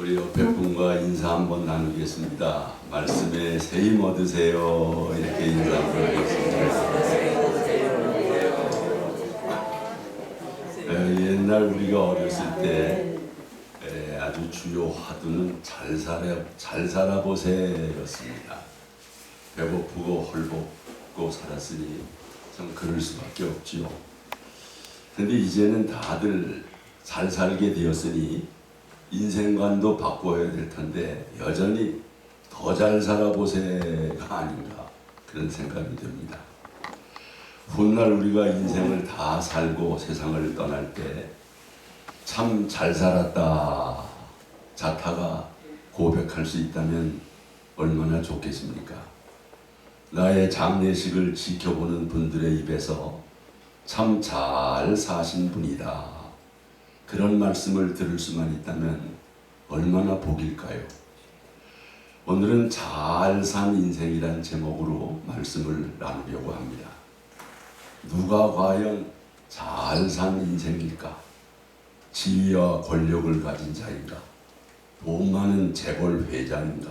우리 옆에 분과 인사 한번 나누겠습니다. 말씀에 새 힘 얻으세요. 이렇게 인사 한번 하겠습니다. 옛날 우리가 어렸을 때 아주 주요 화두는 잘 살아보세였습니다. 배고프고 헐벗고 살았으니 참 그럴 수밖에 없지요. 근데 이제는 다들 잘 살게 되었으니 인생관도 바꿔야 될 텐데 여전히 더 잘 살아보세가 아닌가 그런 생각이 듭니다. 훗날 우리가 인생을 다 살고 세상을 떠날 때 참 잘 살았다 자타가 고백할 수 있다면 얼마나 좋겠습니까? 나의 장례식을 지켜보는 분들의 입에서 참 잘 사신 분이다 그런 말씀을 들을 수만 있다면 얼마나 복일까요? 오늘은 잘 산 인생이란 제목으로 말씀을 나누려고 합니다. 누가 과연 잘 산 인생일까? 지위와 권력을 가진 자인가? 돈 많은 재벌 회장인가?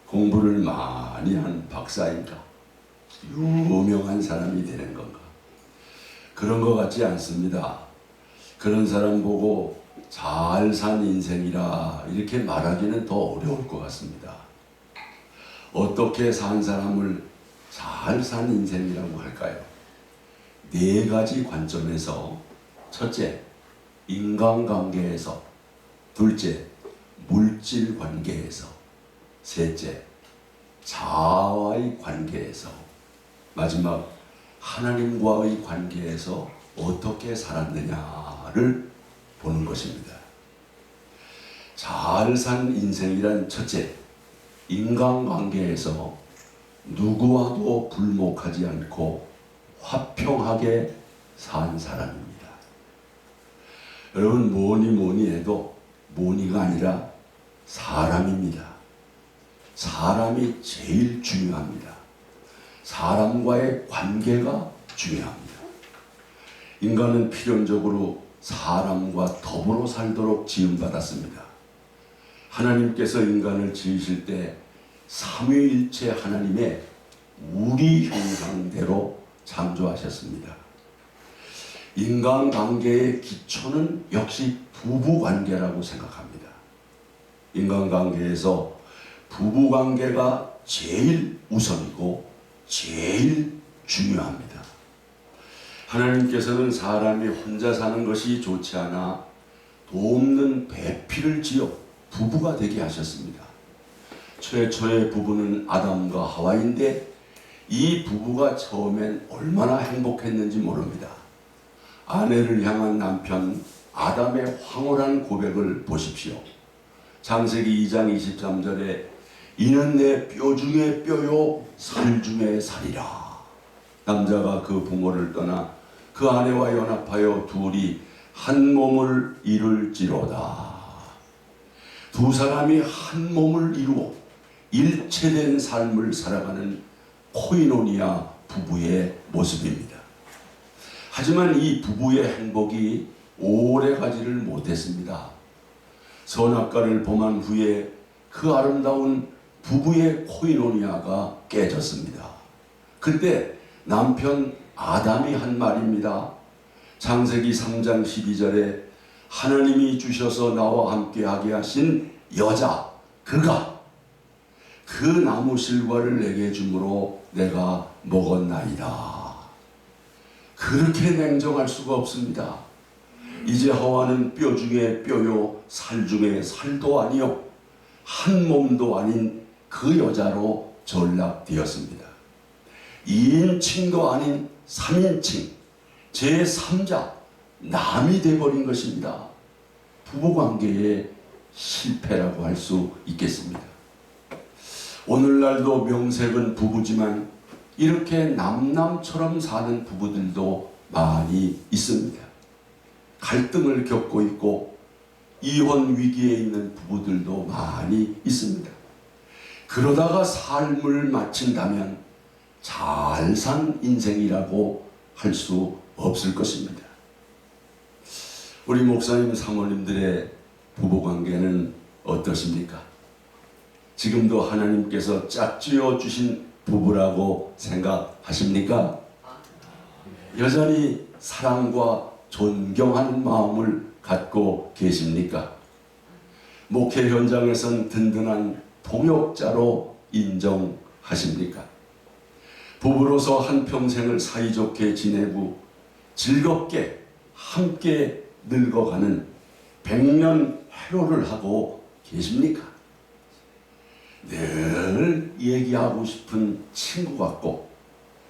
공부를 많이 한 박사인가? 유명한 사람이 되는 건가? 그런 것 같지 않습니다. 그런 사람 보고 잘 산 인생이라 이렇게 말하기는 더 어려울 것 같습니다. 어떻게 산 사람을 잘 산 인생이라고 할까요? 네 가지 관점에서 첫째, 인간관계에서 둘째, 물질 관계에서 셋째, 자아와의 관계에서 마지막 하나님과의 관계에서 어떻게 살았느냐를 보는 것입니다. 잘 산 인생이란 첫째, 인간관계에서 누구와도 불목하지 않고 화평하게 산 사람입니다. 여러분 뭐니 해도 뭐니가 아니라 사람입니다. 사람이 제일 중요합니다. 사람과의 관계가 중요합니다. 인간은 필연적으로 사람과 더불어 살도록 지음받았습니다. 하나님께서 인간을 지으실 때 삼위일체 하나님의 우리 형상대로 창조하셨습니다. 인간관계의 기초는 역시 부부관계라고 생각합니다. 인간관계에서 부부관계가 제일 우선이고 제일 중요합니다. 하나님께서는 사람이 혼자 사는 것이 좋지 않아 돕는 배필을 지어 부부가 되게 하셨습니다. 최초의 부부는 아담과 하와인데 이 부부가 처음엔 얼마나 행복했는지 모릅니다. 아내를 향한 남편 아담의 황홀한 고백을 보십시오. 창세기 2장 23절에 이는 내 뼈 중에 뼈요 살 중에 살이라. 남자가 그 부모를 떠나 그 아내와 연합하여 둘이 한 몸을 이룰지로다. 두 사람이 한 몸을 이루어 일체된 삶을 살아가는 코이노니아 부부의 모습입니다. 하지만 이 부부의 행복이 오래가지를 못했습니다. 선악과를 범한 후에 그 아름다운 부부의 코이노니아가 깨졌습니다. 그때 남편 아담이 한 말입니다. 창세기 3장 12절에 하나님이 주셔서 나와 함께하게 하신 여자 그가 그 나무 실과를 내게 주므로 내가 먹었나이다. 그렇게 냉정할 수가 없습니다. 이제 하와는 뼈 중에 뼈요 살 중에 살도 아니요 한 몸도 아닌 그 여자로 전락되었습니다. 2인칭도 아닌 3인칭 제3자 남이 되어버린 것입니다. 부부관계의 실패라고 할 수 있겠습니다. 오늘날도 명색은 부부지만 이렇게 남남처럼 사는 부부들도 많이 있습니다. 갈등을 겪고 있고 이혼 위기에 있는 부부들도 많이 있습니다. 그러다가 삶을 마친다면 잘 산 인생이라고 할 수 없을 것입니다. 우리 목사님 사모님들의 부부관계는 어떠십니까? 지금도 하나님께서 짝지어 주신 부부라고 생각하십니까? 여전히 사랑과 존경하는 마음을 갖고 계십니까? 목회 현장에선 든든한 동역자로 인정하십니까? 부부로서 한평생을 사이좋게 지내고 즐겁게 함께 늙어가는 100년 해로를 하고 계십니까? 늘 얘기하고 싶은 친구 같고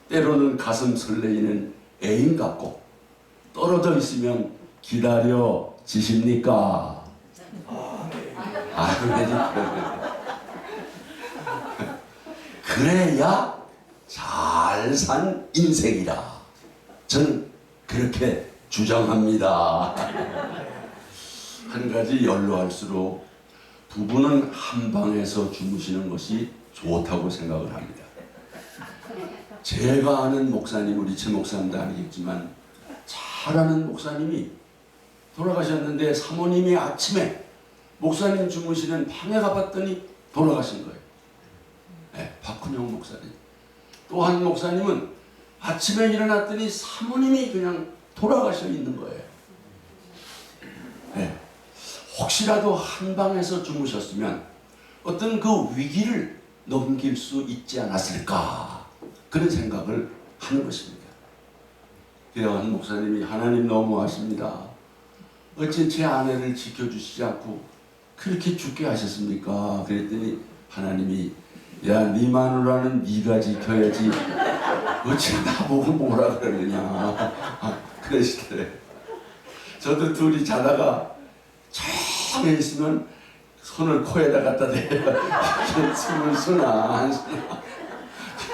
때로는 가슴 설레이는 애인 같고 떨어져 있으면 기다려지십니까? 그래야 잘 산 인생이라 저는 그렇게 주장합니다. 한 가지 연로할수록 부부는 한 방에서 주무시는 것이 좋다고 생각을 합니다. 제가 아는 목사님, 우리 최 목사님도 아니겠지만 잘 아는 목사님이 돌아가셨는데 사모님이 아침에 목사님 주무시는 방에 가봤더니 돌아가신 거예요. 네, 박훈영 목사님. 또 한 목사님은 아침에 일어났더니 사모님이 그냥 돌아가셔 있는 거예요. 네. 혹시라도 한 방에서 주무셨으면 어떤 그 위기를 넘길 수 있지 않았을까 그런 생각을 하는 것입니다. 한 목사님이 하나님 너무하십니다. 어째 제 아내를 지켜주시지 않고 그렇게 죽게 하셨습니까? 그랬더니 하나님이 야, 네 마누라는 네가 지켜야지 어째 나보고 뭐라 그러느냐 그러시더래요. 저도 둘이 자다가 조용히 있으면 손을 코에다 갖다 대요. 숨을 쉬나 안 쉬나.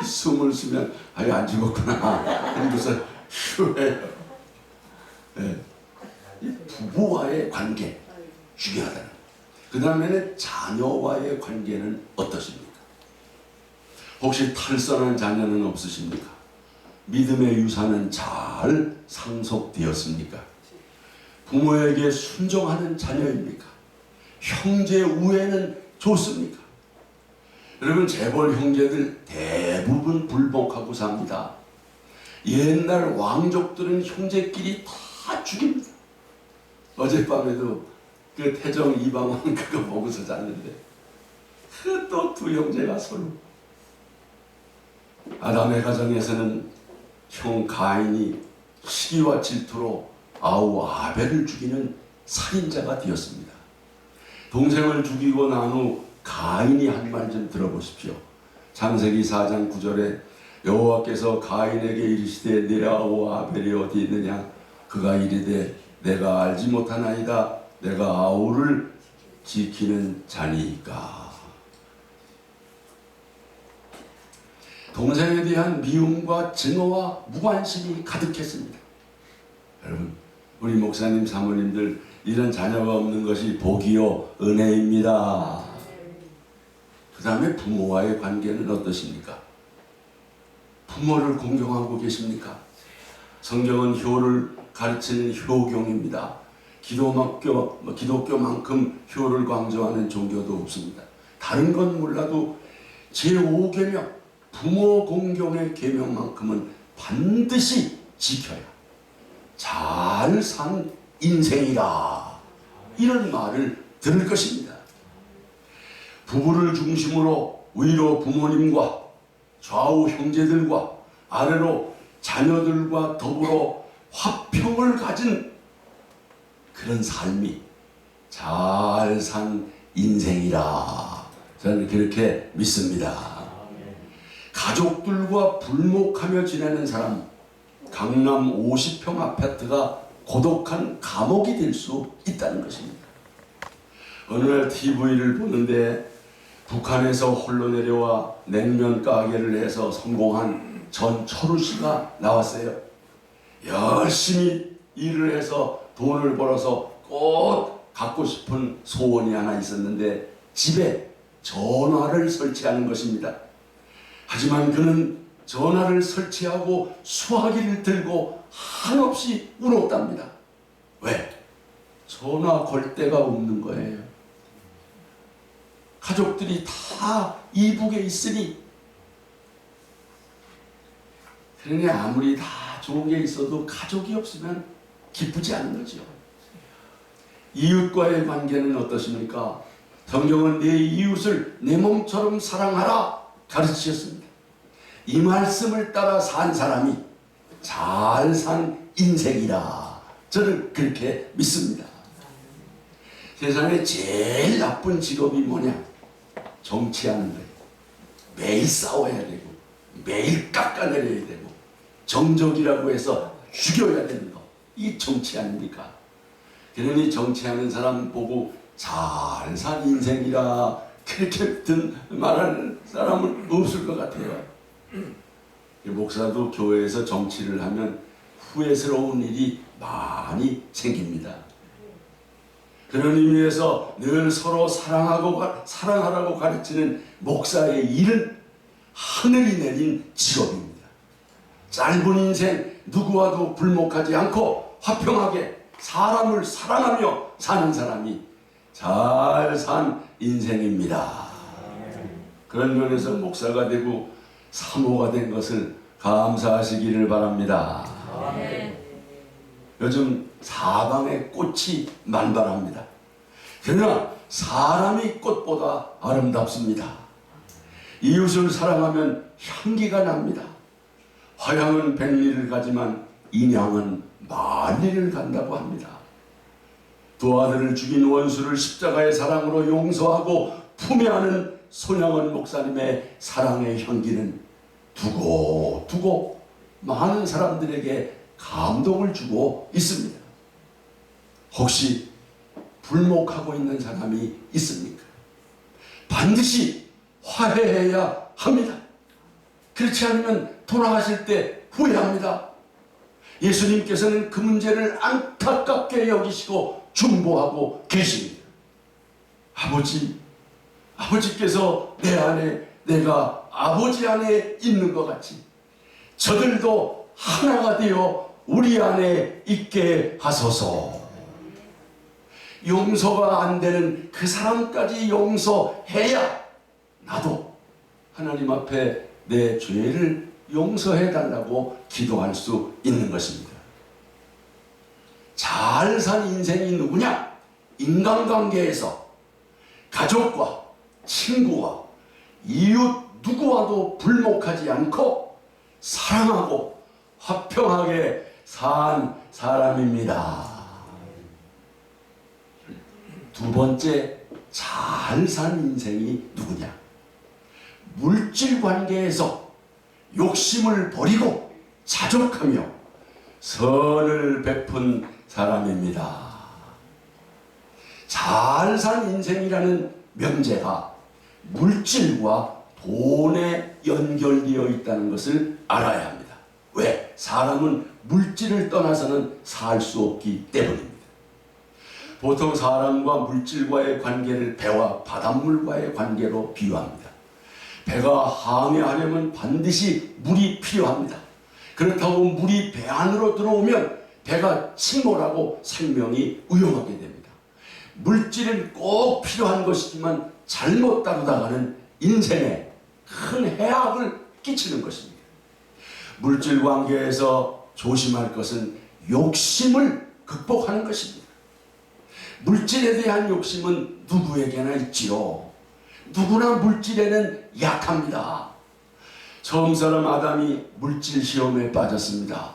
숨을 쉬면 아유 안 죽었구나 그러고서 휴해요. 네. 이 부부와의 관계 중요하다는 거예요. 그 다음에는 자녀와의 관계는 어떠십니까? 혹시 탈선한 자녀는 없으십니까? 믿음의 유산은 잘 상속되었습니까? 부모에게 순종하는 자녀입니까? 형제 우애는 좋습니까? 여러분 재벌 형제들 대부분 불복하고 삽니다. 옛날 왕족들은 형제끼리 다 죽입니다. 어젯밤에도 그 태정 이방원 그거 보고서 잤는데 그 또 두 형제가 서로 아담의 가정에서는 형 가인이 시기와 질투로 아우 아벨을 죽이는 살인자가 되었습니다. 동생을 죽이고 난 후 가인이 한 말 좀 들어보십시오. 창세기 4장 9절에 여호와께서 가인에게 이르시되 네 아우 아벨이 어디 있느냐? 그가 이르되 내가 알지 못하나이다. 내가 아우를 지키는 자니까. 동생에 대한 미움과 증오와 무관심이 가득했습니다. 여러분 우리 목사님 사모님들 이런 자녀가 없는 것이 복이요 은혜입니다. 그 다음에 부모와의 관계는 어떠십니까? 부모를 공경하고 계십니까? 성경은 효를 가르치는 효경입니다. 기독교만큼 효를 강조하는 종교도 없습니다. 다른 건 몰라도 제5계명 부모 공경의 계명만큼은 반드시 지켜야 잘 산 인생이라 이런 말을 들을 것입니다. 부부를 중심으로 위로 부모님과 좌우 형제들과 아래로 자녀들과 더불어 화평을 가진 그런 삶이 잘 산 인생이라 저는 그렇게 믿습니다. 가족들과 불목하며 지내는 사람, 강남 50평 아파트가 고독한 감옥이 될 수 있다는 것입니다. 어느 날 TV를 보는데 북한에서 홀로 내려와 냉면 가게를 해서 성공한 전철우 씨가 나왔어요. 열심히 일을 해서 돈을 벌어서 꼭 갖고 싶은 소원이 하나 있었는데 집에 전화를 설치하는 것입니다. 하지만 그는 전화를 설치하고 수화기를 들고 한없이 울었답니다. 왜? 전화 걸 데가 없는 거예요. 가족들이 다 이북에 있으니, 그러니 아무리 다 좋은 게 있어도 가족이 없으면 기쁘지 않은 거죠. 이웃과의 관계는 어떠십니까? 성경은 내 이웃을 내 몸처럼 사랑하라 가르치셨습니다. 이 말씀을 따라 산 사람이 잘 산 인생이라 저는 그렇게 믿습니다. 세상에 제일 나쁜 직업이 뭐냐? 정치하는 거예요. 매일 싸워야 되고 매일 깎아내려야 되고 정적이라고 해서 죽여야 되는 거, 이게 정치 아닙니까? 그러니 정치하는 사람 보고 잘 산 인생이라 그렇게 말하는 사람은 없을 것 같아요. 목사도 교회에서 정치를 하면 후회스러운 일이 많이 생깁니다. 그런 의미에서 늘 서로 사랑하라고 가르치는 목사의 일은 하늘이 내린 직업입니다. 짧은 인생 누구와도 불목하지 않고 화평하게 사람을 사랑하며 사는 사람이 잘 산 인생입니다. 그런 면에서 목사가 되고 사모가 된 것을 감사하시기를 바랍니다. 요즘 사방에 꽃이 만발합니다. 그러나 사람이 꽃보다 아름답습니다. 이웃을 사랑하면 향기가 납니다. 화향은 100리를 가지만 인향은 10,000리를 간다고 합니다. 두 아들을 죽인 원수를 십자가의 사랑으로 용서하고 품에 안은 손양원 목사님의 사랑의 향기는 두고 많은 사람들에게 감동을 주고 있습니다. 혹시 불목하고 있는 사람이 있습니까? 반드시 화해해야 합니다. 그렇지 않으면 돌아가실 때 후회합니다. 예수님께서는 그 문제를 안타깝게 여기시고 중보하고 계십니다. 아버지께서 내 안에, 내가 아버지 안에 있는 것 같이 저들도 하나가 되어 우리 안에 있게 하소서. 용서가 안 되는 그 사람까지 용서해야 나도 하나님 앞에 내 죄를 용서해 달라고 기도할 수 있는 것입니다. 잘 산 인생이 누구냐? 인간관계에서 가족과 친구와 이웃 누구와도 불목하지 않고 사랑하고 화평하게 산 사람입니다. 두 번째, 잘 산 인생이 누구냐? 물질 관계에서 욕심을 버리고 자족하며 선을 베푼 사람입니다. 잘 산 인생이라는 명제가 물질과 돈에 연결되어 있다는 것을 알아야 합니다. 왜? 사람은 물질을 떠나서는 살 수 없기 때문입니다. 보통 사람과 물질과의 관계를 배와 바닷물과의 관계로 비유합니다. 배가 항해하려면 반드시 물이 필요합니다. 그렇다고 물이 배 안으로 들어오면 배가 침몰하고 생명이 위험하게 됩니다. 물질은 꼭 필요한 것이지만 잘못 다루다가는 인생에 큰 해악을 끼치는 것입니다. 물질 관계에서 조심할 것은 욕심을 극복하는 것입니다. 물질에 대한 욕심은 누구에게나 있지요. 누구나 물질에는 약합니다. 처음 사람 아담이 물질 시험에 빠졌습니다.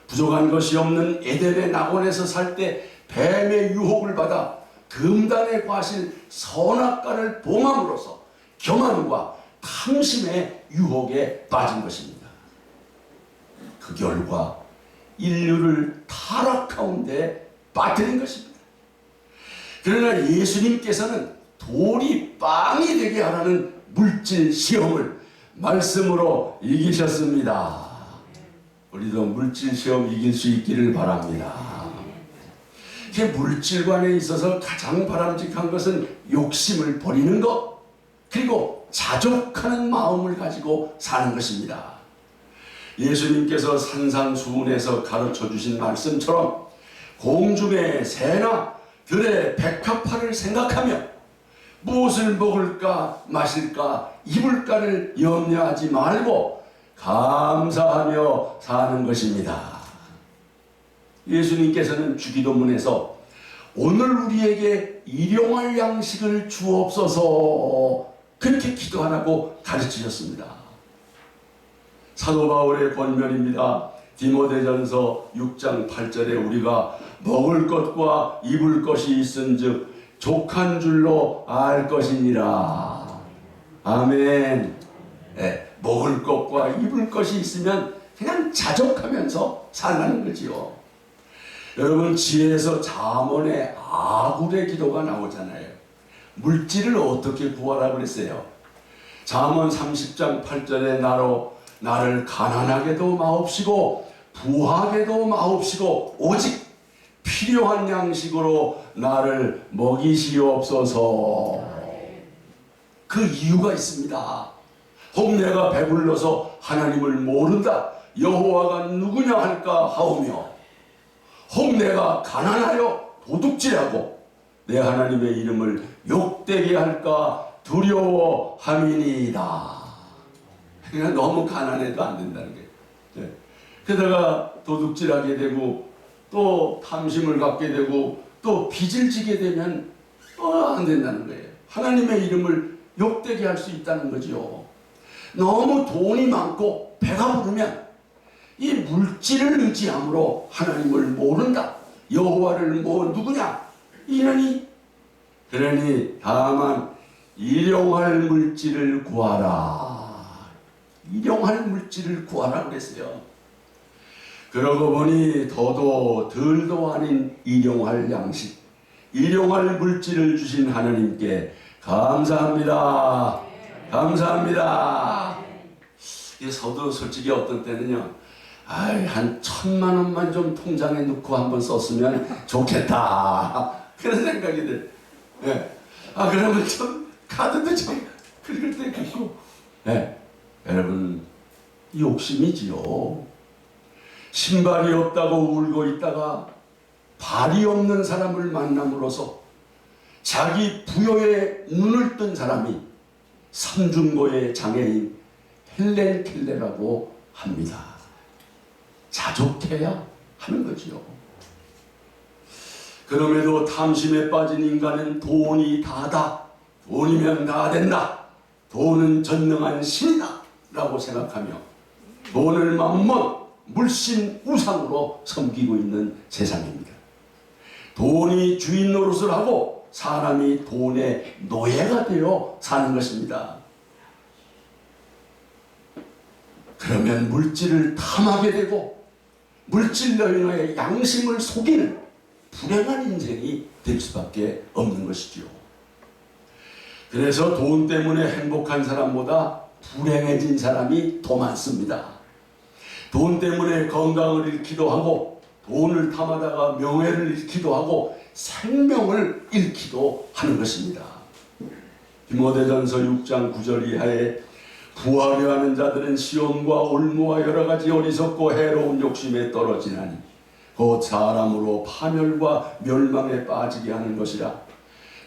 부족한 것이 없는 에덴의 낙원에서 살 때 뱀의 유혹을 받아 금단의 과실 선악과를 봉함으로써 교만과 탐심의 유혹에 빠진 것입니다. 그 결과 인류를 타락 가운데 빠뜨린 것입니다. 그러나 예수님께서는 돌이 빵이 되게 하라는 물질 시험을 말씀으로 이기셨습니다. 우리도 물질 시험 이길 수 있기를 바랍니다. 물질관에 있어서 가장 바람직한 것은 욕심을 버리는 것, 그리고 자족하는 마음을 가지고 사는 것입니다. 예수님께서 산상수훈에서 가르쳐 주신 말씀처럼 공중의 새나 들의 백합화를 생각하며 무엇을 먹을까 마실까 입을까를 염려하지 말고 감사하며 사는 것입니다. 예수님께서는 주기도문에서 오늘 우리에게 일용할 양식을 주옵소서 그렇게 기도하라고 가르치셨습니다. 사도 바울의 권면입니다. 디모데전서 6장 8절에 우리가 먹을 것과 입을 것이 있은즉 족한 줄로 알 것이니라. 아멘. 먹을 것과 입을 것이 있으면 그냥 자족하면서 살라는 거지요. 여러분, 지혜에서 잠언의 아굴의 기도가 나오잖아요. 물질을 어떻게 구하라고 그랬어요? 잠언 30장 8절에 나를 가난하게도 마옵시고 부하게도 마옵시고 오직 필요한 양식으로 나를 먹이시옵소서. 그 이유가 있습니다. 혹 내가 배불러서 하나님을 모른다 여호와가 누구냐 할까 하오며 혹 내가 가난하여 도둑질하고 내 하나님의 이름을 욕되게 할까 두려워함이니이다. 그러니까 너무 가난해도 안 된다는 거예요. 그러다가 도둑질하게 되고 또 탐심을 갖게 되고 또 빚을 지게 되면 안 된다는 거예요. 하나님의 이름을 욕되게 할 수 있다는 거죠. 너무 돈이 많고 배가 부르면 이 물질을 의지함으로 하나님을 모른다. 여호와를 누구냐? 그러니 다만 일용할 물질을 구하라. 일용할 물질을 구하라 그랬어요. 그러고 보니 더도 덜도 아닌 일용할 양식, 일용할 물질을 주신 하나님께 감사합니다. 감사합니다. 저도 솔직히 어떤 때는요, 한 1,000만 원만 좀 통장에 넣고 한번 썼으면 좋겠다. 그런 생각이 들. 그러면 좀 카드도 좀 긁을 때 긁고. 여러분, 욕심이지요. 신발이 없다고 울고 있다가 발이 없는 사람을 만남으로써 자기 부여에 눈을 뜬 사람이 삼중고의 장애인 헬렌 켈레라고 합니다. 자족해야 하는 거지요. 그럼에도 탐심에 빠진 인간은 돈이 다다. 돈이면 다 된다. 돈은 전능한 신이다. 라고 생각하며 돈을 만몬, 물신, 우상으로 섬기고 있는 세상입니다. 돈이 주인 노릇을 하고 사람이 돈의 노예가 되어 사는 것입니다. 그러면 물질을 탐하게 되고 물질로 인해 양심을 속이는 불행한 인생이 될 수밖에 없는 것이죠. 그래서 돈 때문에 행복한 사람보다 불행해진 사람이 더 많습니다. 돈 때문에 건강을 잃기도 하고 돈을 탐하다가 명예를 잃기도 하고 생명을 잃기도 하는 것입니다. 디모데전서 6장 9절 이하에 부하려 하는 자들은 시험과 올무와 여러 가지 어리석고 해로운 욕심에 떨어지나니 곧 사람으로 파멸과 멸망에 빠지게 하는 것이라.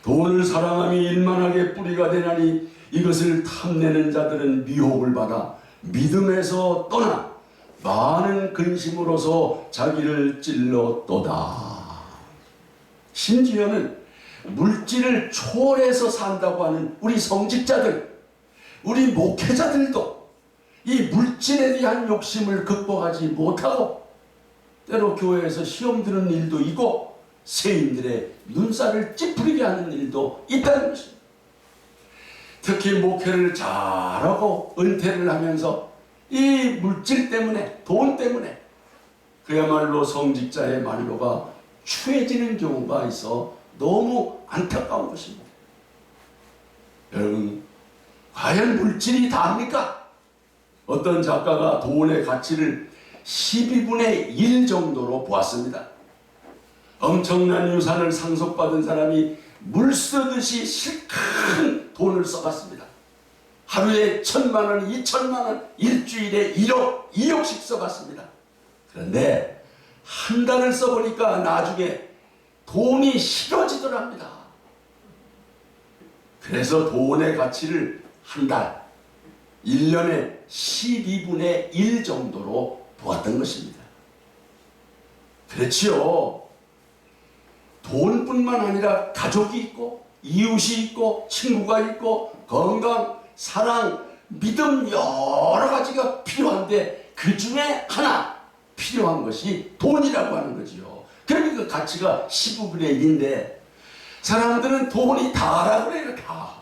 돈을 사랑함이 일만하게 뿌리가 되나니 이것을 탐내는 자들은 미혹을 받아 믿음에서 떠나 많은 근심으로서 자기를 찔렀도다. 심지어는 물질을 초월해서 산다고 하는 우리 성직자들, 우리 목회자들도 이 물질에 대한 욕심을 극복하지 못하고 때로 교회에서 시험 드는 일도 있고 세인들의 눈살을 찌푸리게 하는 일도 있다는 것입니다. 특히 목회를 잘하고 은퇴를 하면서 이 물질 때문에, 돈 때문에 그야말로 성직자의 만료가 추해지는 경우가 있어 너무 안타까운 것입니다. 여러분, 과연 물질이 다입니까? 어떤 작가가 돈의 가치를 12분의 1 정도로 보았습니다. 엄청난 유산을 상속받은 사람이 물 쓰듯이 실컷 돈을 써갔습니다. 하루에 1,000만 원, 2,000만 원, 일주일에 1억, 2억씩 써갔습니다. 그런데 한 달을 써보니까 나중에 돈이 싫어지더랍니다. 그래서 돈의 가치를 한 달, 1년에 12분의 1 정도로 보았던 것입니다. 그렇지요. 돈뿐만 아니라 가족이 있고 이웃이 있고 친구가 있고 건강, 사랑, 믿음 여러 가지가 필요한데 그 중에 하나 필요한 것이 돈이라고 하는 거지요. 그러니까 그 가치가 15분의 1인데 사람들은 돈이 다라고 그래요. 다.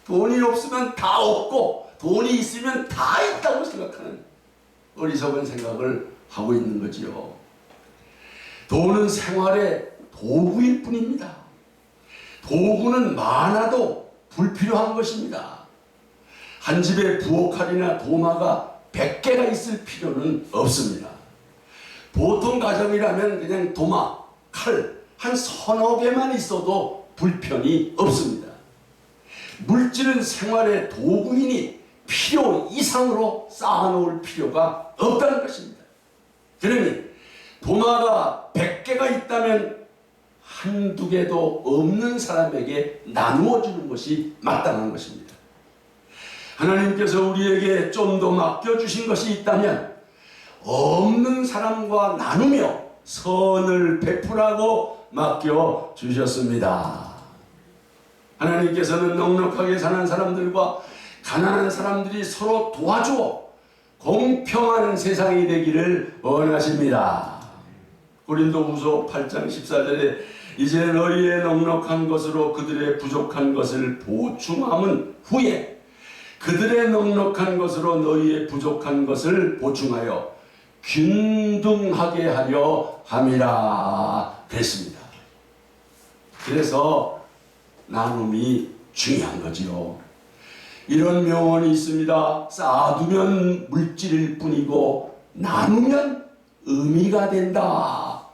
돈이 없으면 다 없고 돈이 있으면 다 있다고 생각하는 어리석은 생각을 하고 있는 거지요. 돈은 생활의 도구일 뿐입니다. 도구는 많아도 불필요한 것입니다. 한 집에 부엌칼이나 도마가 100개가 있을 필요는 없습니다. 보통 가정이라면 그냥 도마, 칼 한 서너 개만 있어도 불편이 없습니다. 물질은 생활의 도구이니 필요 이상으로 쌓아놓을 필요가 없다는 것입니다. 그러니 도마가 100개가 있다면 한두 개도 없는 사람에게 나누어 주는 것이 마땅한 것입니다. 하나님께서 우리에게 좀 더 맡겨주신 것이 있다면 없는 사람과 나누며 선을 베풀라고 맡겨주셨습니다. 하나님께서는 넉넉하게 사는 사람들과 가난한 사람들이 서로 도와주어 공평한 세상이 되기를 원하십니다. 고린도후서 8장 14절에 이제 너희의 넉넉한 것으로 그들의 부족한 것을 보충함은 후에 그들의 넉넉한 것으로 너희의 부족한 것을 보충하여 균등하게 하려 함이라 그랬습니다. 그래서 나눔이 중요한 거지요. 이런 명언이 있습니다. 쌓아두면 물질일 뿐이고 나누면 의미가 된다.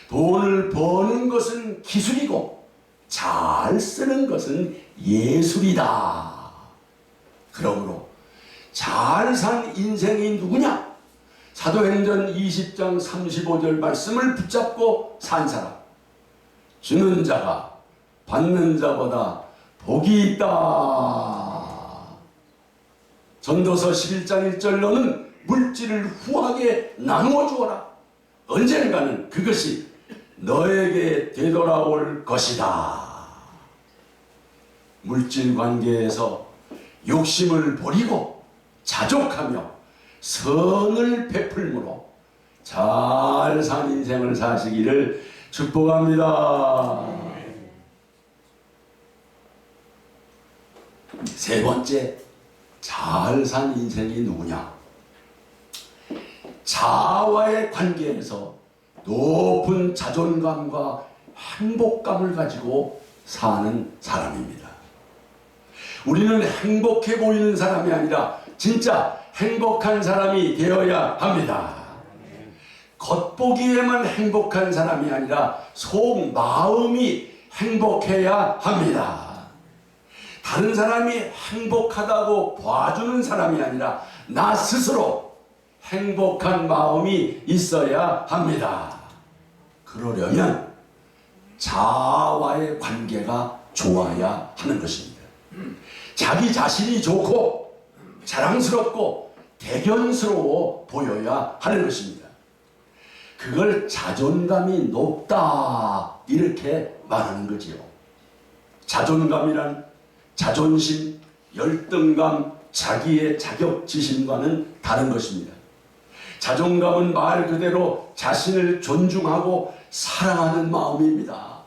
돈을 버는 것은 기술이고 잘 쓰는 것은 예술이다. 그러므로 잘 산 인생이 누구냐? 사도행전 20장 35절 말씀을 붙잡고 산 사람. 주는 자가 받는 자보다 복이 있다. 전도서 11장 1절 너는 물질을 후하게 나누어 주어라. 언젠가는 그것이 너에게 되돌아올 것이다. 물질 관계에서 욕심을 버리고 자족하며 선을 베풀므로 잘 산 인생을 사시기를 축복합니다. 세 번째, 잘 산 인생이 누구냐? 자아와의 관계에서 높은 자존감과 행복감을 가지고 사는 사람입니다. 우리는 행복해 보이는 사람이 아니라 진짜 행복한 사람이 되어야 합니다. 겉보기에만 행복한 사람이 아니라 속 마음이 행복해야 합니다. 다른 사람이 행복하다고 봐주는 사람이 아니라 나 스스로 행복한 마음이 있어야 합니다. 그러려면 자아와의 관계가 좋아야 하는 것입니다. 자기 자신이 좋고 자랑스럽고 대견스러워 보여야 하는 것입니다. 그걸 자존감이 높다 이렇게 말하는 거지요. 자존감이란 자존심, 열등감, 자기의 자격지심과는 다른 것입니다. 자존감은 말 그대로 자신을 존중하고 사랑하는 마음입니다.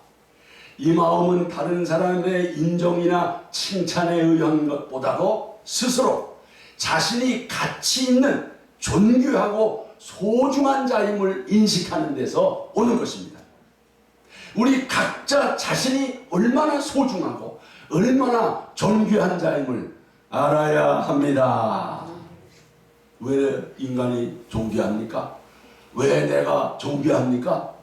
이 마음은 다른 사람의 인정이나 칭찬에 의한 것보다도 스스로 자신이 가치 있는 존귀하고 소중한 자임을 인식하는 데서 오는 것입니다. 우리 각자 자신이 얼마나 소중하고 얼마나 존귀한 자임을 알아야 합니다. 왜 인간이 존귀합니까? 왜 내가 존귀합니까?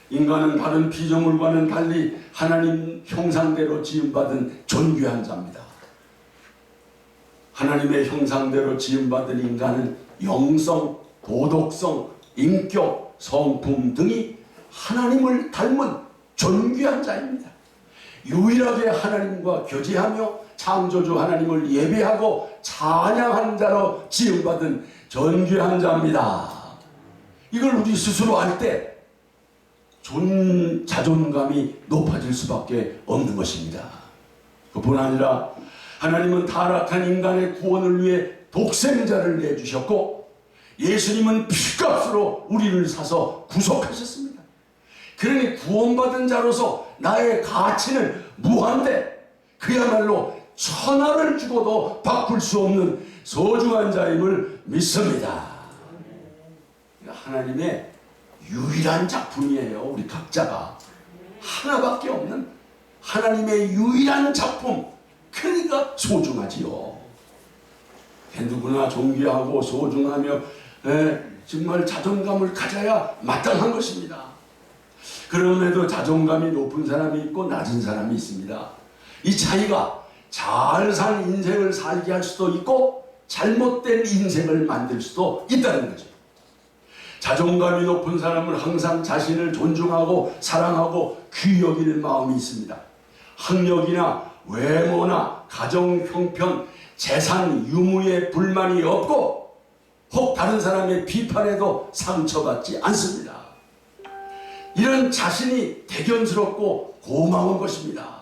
인간은 다른 피조물과는 달리 하나님 형상대로 지음받은 존귀한 자입니다. 하나님의 형상대로 지음받은 인간은 영성, 도덕성, 인격, 성품 등이 하나님을 닮은 존귀한 자입니다. 유일하게 하나님과 교제하며 창조주 하나님을 예배하고 찬양하는 자로 지음받은 존귀한 자입니다. 이걸 우리 스스로 알 때 자존감이 높아질 수밖에 없는 것입니다. 그뿐 아니라 하나님은 타락한 인간의 구원을 위해 독생자를 내주셨고, 예수님은 피값으로 우리를 사서 구속하셨습니다. 그러니 구원받은 자로서 나의 가치는 무한대, 그야말로 천하를 주고도 바꿀 수 없는 소중한 자임을 믿습니다. 하나님의 유일한 작품이에요. 우리 각자가 하나밖에 없는 하나님의 유일한 작품, 그러니까 소중하지요. 누구나 존귀하고 소중하며 정말 자존감을 가져야 마땅한 것입니다. 그럼에도 자존감이 높은 사람이 있고 낮은 사람이 있습니다. 이 차이가 잘 산 인생을 살게 할 수도 있고 잘못된 인생을 만들 수도 있다는 거죠. 자존감이 높은 사람은 항상 자신을 존중하고 사랑하고 귀히 여기는 마음이 있습니다. 학력이나 외모나 가정 형편, 재산 유무에 불만이 없고 혹 다른 사람의 비판에도 상처받지 않습니다. 이런 자신이 대견스럽고 고마운 것입니다.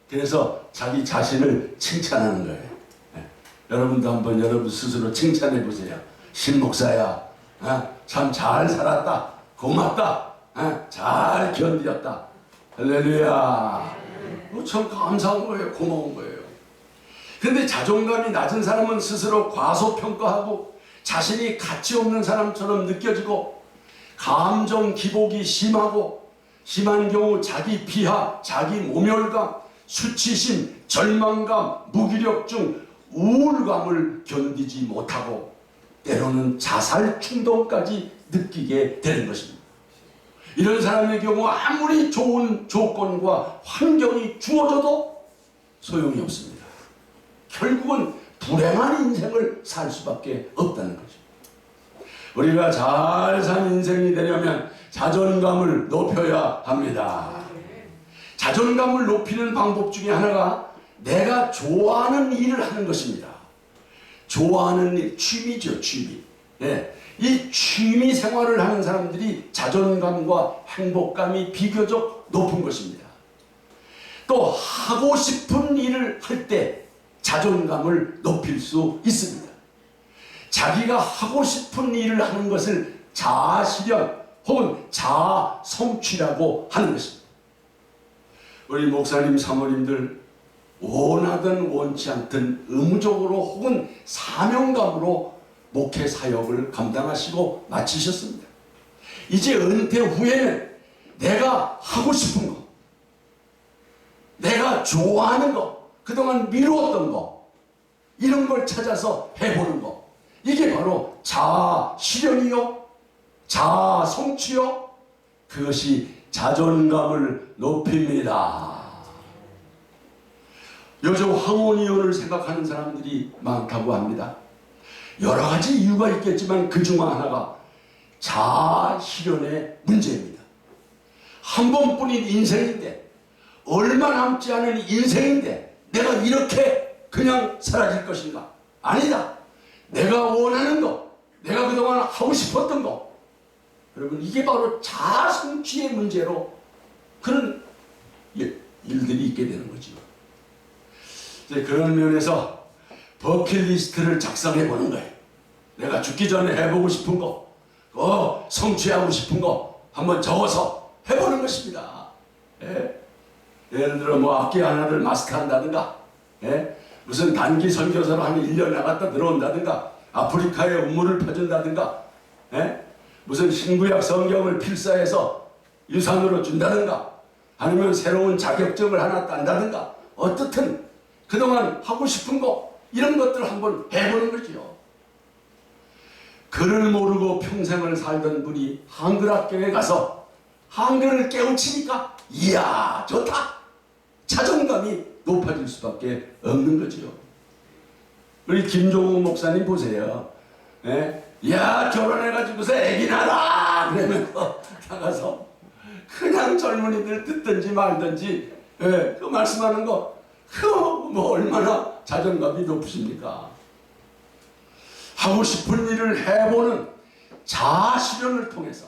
그래서 자기 자신을 칭찬하는 거예요. 여러분도 한번 여러분 스스로 칭찬해 보세요. 신목사야, 참 잘 살았다, 고맙다, 잘 견디었다, 할렐루야. 참 감사한 거예요. 고마운 거예요. 그런데 자존감이 낮은 사람은 스스로 과소평가하고 자신이 가치 없는 사람처럼 느껴지고 감정 기복이 심한 경우 자기 비하, 자기 모멸감, 수치심, 절망감, 무기력증, 우울감을 견디지 못하고 때로는 자살 충동까지 느끼게 되는 것입니다. 이런 사람의 경우 아무리 좋은 조건과 환경이 주어져도 소용이 없습니다. 결국은 불행한 인생을 살 수밖에 없다는 거죠. 우리가 잘 산 인생이 되려면 자존감을 높여야 합니다. 자존감을 높이는 방법 중에 하나가 내가 좋아하는 일을 하는 것입니다. 좋아하는 일, 취미죠, 취미. 이 취미 생활을 하는 사람들이 자존감과 행복감이 비교적 높은 것입니다. 또 하고 싶은 일을 할 때 자존감을 높일 수 있습니다. 자기가 하고 싶은 일을 하는 것을 자아실현 혹은 자아성취라고 하는 것입니다. 우리 목사님, 사모님들 원하든 원치 않든 의무적으로 혹은 사명감으로 목회 사역을 감당하시고 마치셨습니다. 이제 은퇴 후에는 내가 하고 싶은 거, 내가 좋아하는 거, 그동안 미루었던 거, 이런 걸 찾아서 해보는 거, 이게 바로 자아 실현이요, 자아 성취요, 그것이 자존감을 높입니다. 요즘 황혼이혼을 생각하는 사람들이 많다고 합니다. 여러 가지 이유가 있겠지만 그 중 하나가 자아 실현의 문제입니다. 한 번뿐인 인생인데, 얼마 남지 않은 인생인데 내가 이렇게 그냥 사라질 것인가? 아니다. 내가 원하는 거, 내가 그동안 하고 싶었던 거, 여러분 이게 바로 자아 성취의 문제로 그런 일들이 있게 되는 거죠. 이제 그런 면에서 버킷리스트를 작성해 보는 거예요. 내가 죽기 전에 해보고 싶은 거, 성취하고 싶은 거 한번 적어서 해보는 것입니다. 예를 들어 뭐 악기 하나를 마스터한다든가, 무슨 단기 선교사로 한 1년 나갔다 들어온다든가, 아프리카에 음모를 펴준다든가, 무슨 신구약 성경을 필사해서 유산으로 준다든가, 아니면 새로운 자격증을 하나 딴다든가, 어떻든 그동안 하고 싶은 거, 이런 것들을 한번 해보는 거죠. 글을 모르고 평생을 살던 분이 한글학교에 가서 한글을 깨우치니까 이야 좋다, 자존감이 높아질 수밖에 없는 거죠. 우리 김종욱 목사님 보세요. 야 결혼해가지고서 애기 낳아라 그러면서 나가서 그냥 젊은이들 듣든지 말든지 예, 그 말씀하는 거, 뭐 얼마나 자존감이 높으십니까? 하고 싶은 일을 해보는 자아실현을 통해서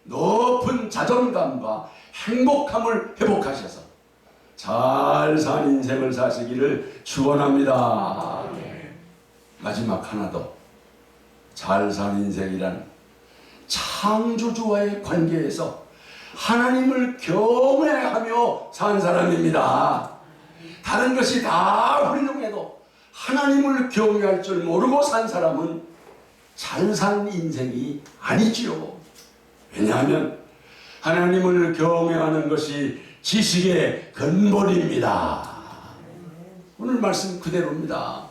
높은 자존감과 행복함을 회복하셔서 잘 산 인생을 사시기를 축원합니다. 마지막 하나 더. 잘 산 인생이란 창조주와의 관계에서 하나님을 경외하며 산 사람입니다. 다른 것이 다 훌륭해도 하나님을 경외할 줄 모르고 산 사람은 잘 산 인생이 아니지요. 왜냐하면 하나님을 경외하는 것이 지식의 근본입니다. 오늘 말씀 그대로입니다.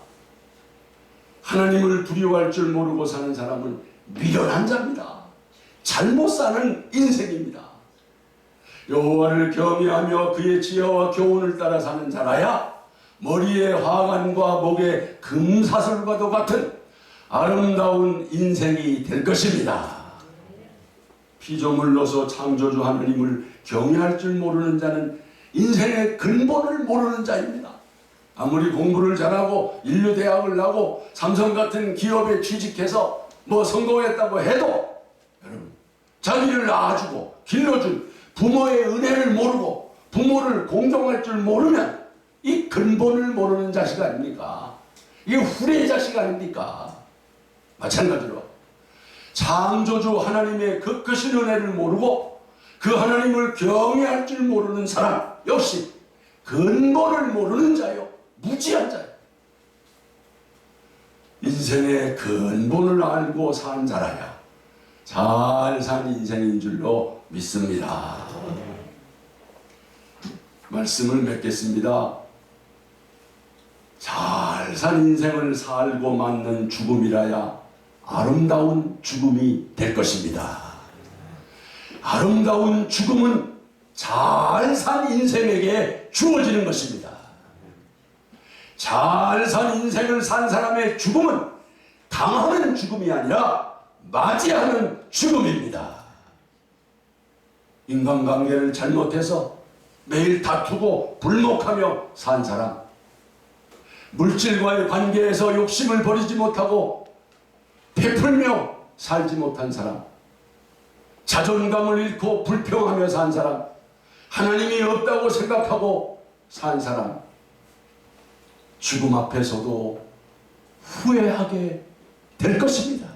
하나님을 두려워할 줄 모르고 사는 사람은 미련한 자입니다. 잘못 사는 인생입니다. 여호와를 경외하며 그의 지혜와 교훈을 따라 사는 자라야 머리에 화관과 목에 금사슬과도 같은 아름다운 인생이 될 것입니다. 피조물로서 창조주 하나님을 경외할 줄 모르는 자는 인생의 근본을 모르는 자입니다. 아무리 공부를 잘하고 인류대학을 나고 삼성 같은 기업에 취직해서 뭐 성공했다고 해도 여러분, 자기를 낳아주고 길러준 부모의 은혜를 모르고 부모를 공경할 줄 모르면 이 근본을 모르는 자식 아닙니까? 이게 후레의 자식 아닙니까? 마찬가지로 창조주 하나님의 그 크신 은혜를 모르고 그 하나님을 경외할 줄 모르는 사람 역시 근본을 모르는 자요, 무지한 자요. 인생의 근본을 알고 산 자라야 잘 산 인생인 줄로 믿습니다. 말씀을 맺겠습니다. 잘 산 인생을 살고 맞는 죽음이라야 아름다운 죽음이 될 것입니다. 아름다운 죽음은 잘 산 인생에게 주어지는 것입니다. 잘 산 인생을 산 사람의 죽음은 당하는 죽음이 아니라 맞이하는 죽음입니다. 인간관계를 잘못해서 매일 다투고 불목하며 산 사람, 물질과의 관계에서 욕심을 버리지 못하고 베풀며 살지 못한 사람, 자존감을 잃고 불평하며 산 사람, 하나님이 없다고 생각하고 산 사람, 죽음 앞에서도 후회하게 될 것입니다.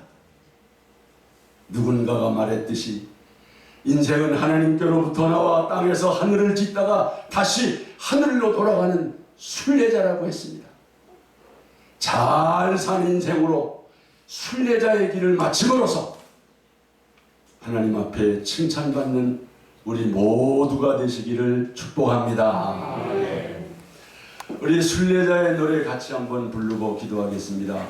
누군가가 말했듯이 인생은 하나님께로부터 나와 땅에서 하늘을 짓다가 다시 하늘로 돌아가는 순례자라고 했습니다. 잘 산 인생으로 순례자의 길을 마침으로써 하나님 앞에 칭찬받는 우리 모두가 되시기를 축복합니다. 우리 순례자의 노래 같이 한번 부르고 기도하겠습니다.